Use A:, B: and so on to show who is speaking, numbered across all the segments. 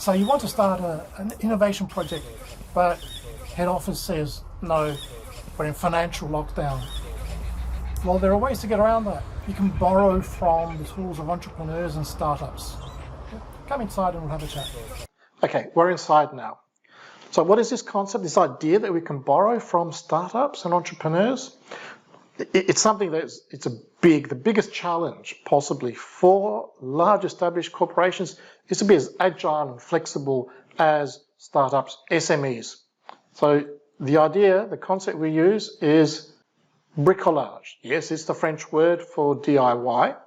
A: So you want to start an innovation project, but head office says, no, we're in financial lockdown. Well, there are ways to get around that. You can borrow from the tools of entrepreneurs and startups. Come inside and we'll have a chat. Okay, we're inside now. So what is this concept, this idea that we can borrow from startups and entrepreneurs? It's something the biggest challenge possibly for large established corporations is to be as agile and flexible as startups, SMEs. So the concept we use is bricolage. Yes, it's the French word for DIY. It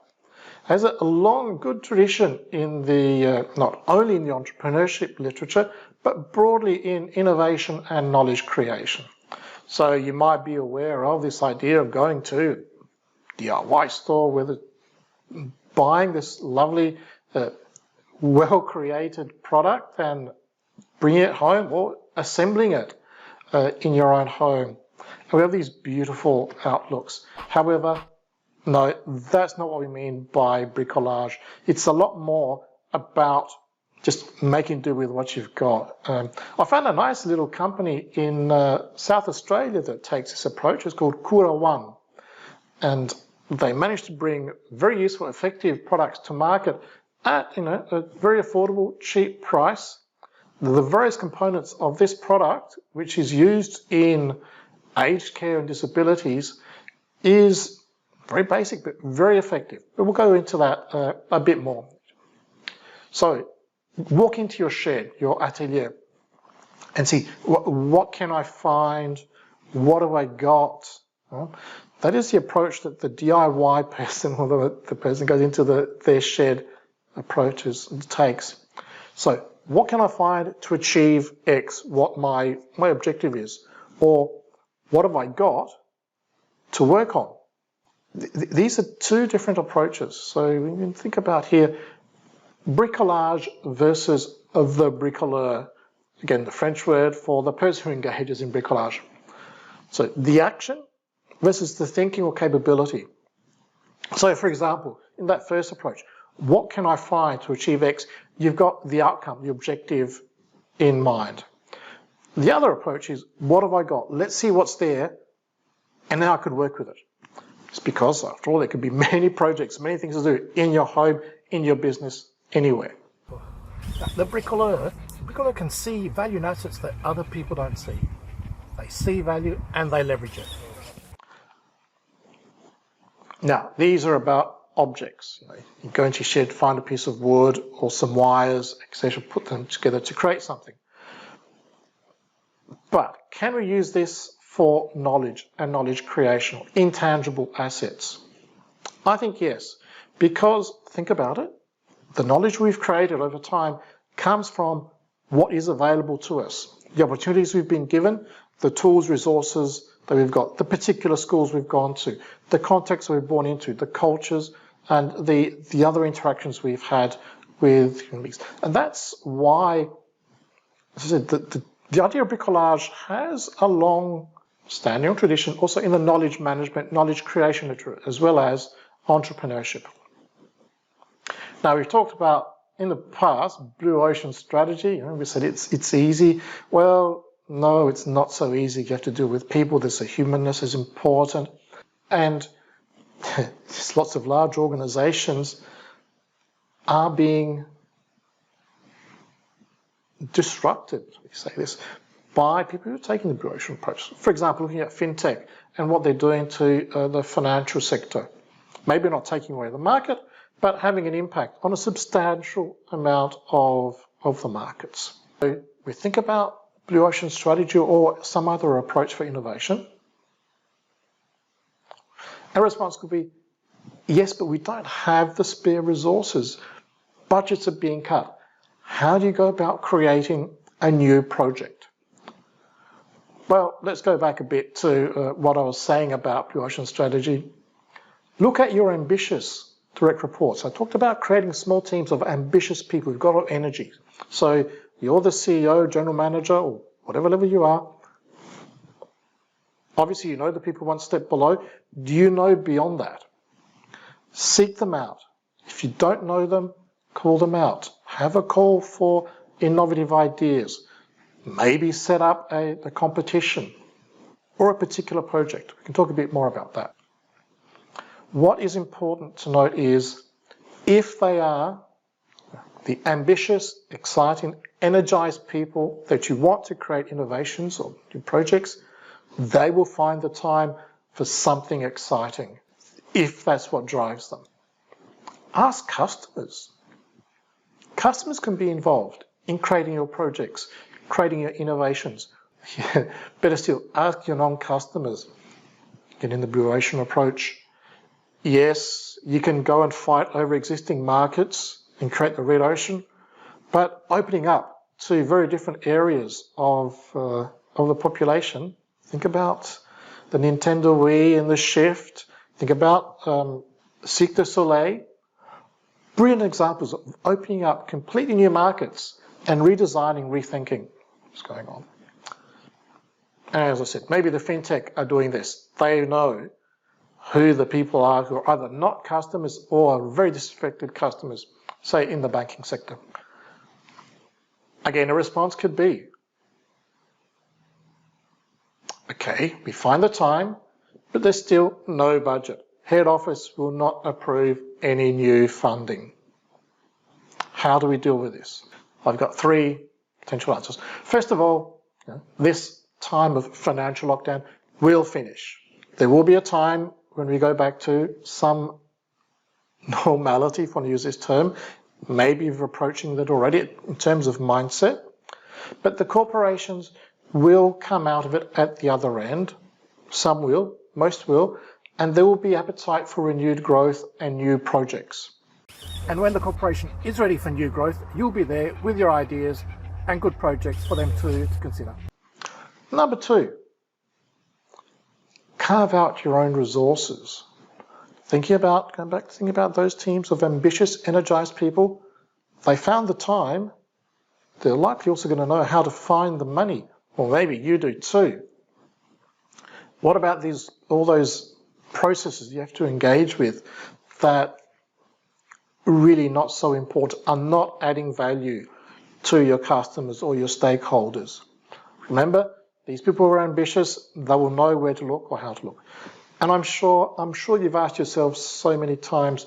A: has a long, good tradition in the, not only in the entrepreneurship literature, but broadly in innovation and knowledge creation. So you might be aware of this idea of going to a DIY store, whether buying this lovely, well-created product and bringing it home or assembling it in your own home. And we have these beautiful outlooks. However, no, that's not what we mean by bricolage. It's a lot more about just making do with what you've got. I found a nice little company in South Australia that takes this approach. It's called Cura One. And they managed to bring very useful, effective products to market at a very affordable, cheap price. The various components of this product, which is used in aged care and disabilities, is very basic but very effective. But we'll go into that a bit more. So, walk into your shed, your atelier, and see what can I find, what have I got. That is the approach that the DIY person or the person goes into their shed approaches and takes. So what can I find to achieve X, what my objective is, or what have I got to work on? These are two different approaches. So we can think about here bricolage versus the bricoleur. Again, the French word for the person who engages in bricolage. So the action versus the thinking or capability. So for example, in that first approach, what can I find to achieve X? You've got the outcome, the objective in mind. The other approach is, what have I got? Let's see what's there, and now I could work with it. It's because, after all, there could be many projects, many things to do in your home, in your business, anywhere. The bricoleur can see value in assets that other people don't see. They see value and they leverage it. Now, these are about objects. You go into your shed, find a piece of wood or some wires, etc., put them together to create something. But can we use this for knowledge and knowledge creation, intangible assets? I think yes, because think about it, the knowledge we've created over time comes from what is available to us, the opportunities we've been given, the tools, resources that we've got, the particular schools we've gone to, the contexts we've born into, the cultures, and the other interactions we've had with human beings. And that's why, as I said, the idea of bricolage has a long standing tradition also in the knowledge management, knowledge creation literature, as well as entrepreneurship. Now, we've talked about in the past blue ocean strategy. We said it's easy. Well, no, it's not so easy. You have to deal with people. There's a humanness is important, and there's lots of large organizations are being disrupted, we say this, by people who are taking the blue ocean approach. For example, looking at fintech and what they're doing to the financial sector. Maybe not taking away the market, but having an impact on a substantial amount of the markets. So we think about blue ocean strategy or some other approach for innovation. Our response could be, yes, but we don't have the spare resources. Budgets are being cut. How do you go about creating a new project? Well, let's go back a bit to what I was saying about blue ocean strategy. Look at your ambitious direct reports. I talked about creating small teams of ambitious people who've got energy. So you're the CEO, general manager, or whatever level you are. Obviously, you know the people one step below. Do you know beyond that? Seek them out. If you don't know them, call them out. Have a call for innovative ideas. Maybe set up a competition or a particular project. We can talk a bit more about that. What is important to note is if they are the ambitious, exciting, energized people that you want to create innovations or new projects, they will find the time for something exciting, if that's what drives them. Ask customers. Customers can be involved in creating your projects, creating your innovations. Better still, ask your non-customers. Get in the blue ocean approach. Yes, you can go and fight over existing markets and create the red ocean, but opening up to very different areas of the population. Think about the Nintendo Wii and the Shift. Think about Cirque du Soleil. Brilliant examples of opening up completely new markets and redesigning, rethinking what's going on. And as I said, maybe the fintech are doing this. They know who the people are who are either not customers or are very disaffected customers, say in the banking sector. Again, a response could be, okay, we find the time, but there's still no budget. Head office will not approve any new funding. How do we deal with this? I've got three potential answers. First of all, this time of financial lockdown will finish. There will be a time when we go back to some normality, if you want to use this term. Maybe we're approaching that already in terms of mindset. But the corporations will come out of it at the other end. Some will, most will, and there will be appetite for renewed growth and new projects. And when the corporation is ready for new growth, you'll be there with your ideas and good projects for them to consider. Number two, carve out your own resources. Going back to thinking about those teams of ambitious, energized people, they found the time, they're likely also going to know how to find the money, or maybe you do too. What about all those processes you have to engage with that really not so important, are not adding value to your customers or your stakeholders? Remember, these people are ambitious, they will know where to look or how to look. And I'm sure you've asked yourselves so many times,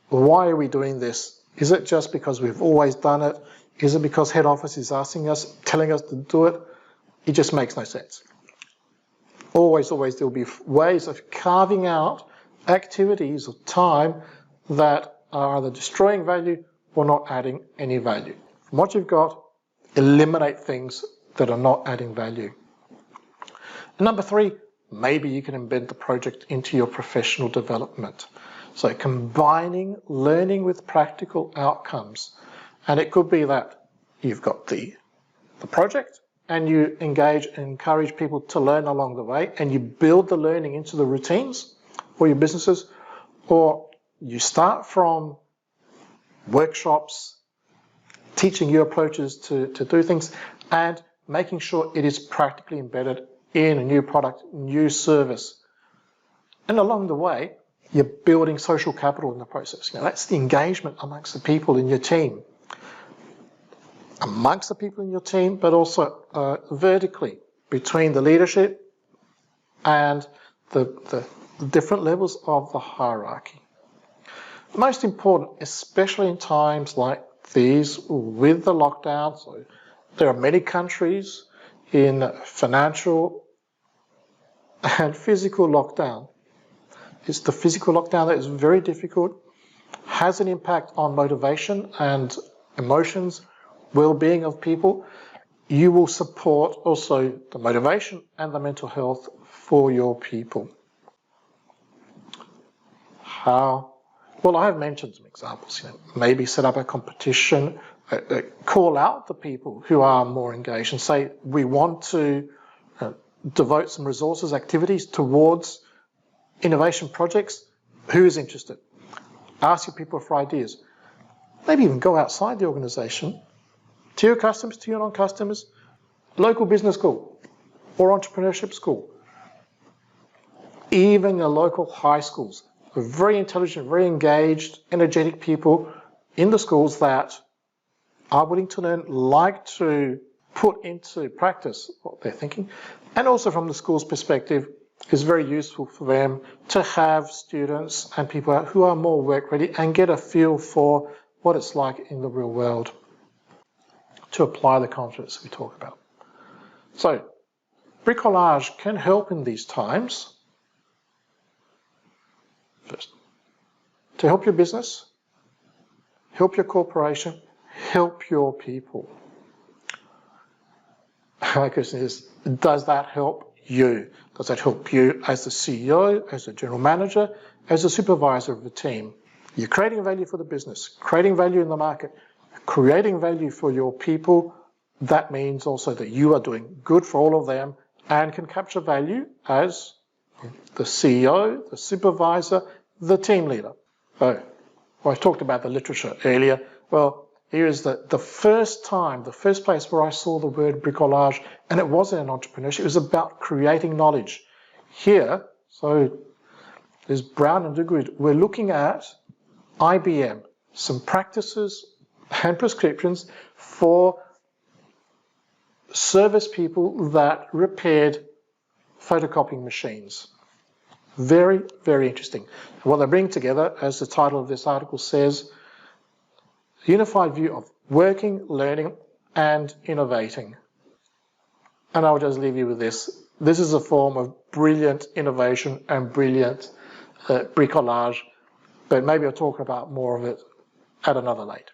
A: why are we doing this? Is it just because we've always done it? Is it because head office is asking us, telling us to do it? It just makes no sense. Always there will be ways of carving out activities of time that are either destroying value or not adding any value. From what you've got, eliminate things that are not adding value. And number three, maybe you can embed the project into your professional development. So combining learning with practical outcomes. And it could be that you've got the project and you engage and encourage people to learn along the way and you build the learning into the routines for your businesses, or you start from workshops, teaching you approaches to do things and making sure it is practically embedded in a new product, new service. And along the way, you're building social capital in the process. That's the engagement amongst the people in your team. Amongst the people in your team, but also vertically between the leadership and the different levels of the hierarchy. Most important, especially in times like these with the lockdown, so there are many countries in financial and physical lockdown. It's the physical lockdown that is very difficult, has an impact on motivation and emotions, well-being of people. You will support also the motivation and the mental health for your people. How? Well, I have mentioned some examples. Maybe set up a competition, call out the people who are more engaged and say, we want to devote some resources, activities towards innovation projects. Who is interested? Ask your people for ideas. Maybe even go outside the organisation to your customers, to your non-customers, local business school or entrepreneurship school, even the local high schools. Very intelligent, very engaged, energetic people in the schools that are willing to learn, like to put into practice what they're thinking. And also from the school's perspective, it's very useful for them to have students and people who are more work ready and get a feel for what it's like in the real world to apply the concepts we talk about. So, bricolage can help in these times. First, to help your business, help your corporation, help your people. My question is, does that help you? Does that help you as the CEO, as a general manager, as a supervisor of the team? You're creating value for the business, creating value in the market, creating value for your people. That means also that you are doing good for all of them and can capture value as the CEO, the supervisor, the team leader. Oh, well, I talked about the literature earlier. Well, here is the first place where I saw the word bricolage, and it wasn't in entrepreneurship, it was about creating knowledge. Here, so there's Brown and Duguid, we're looking at IBM, some practices and prescriptions for service people that repaired photocopying machines. Very, very interesting. What they bring together, as the title of this article says, unified view of working, learning, and innovating. And I'll just leave you with this. This is a form of brilliant innovation and brilliant bricolage, but maybe I'll talk about more of it at another date.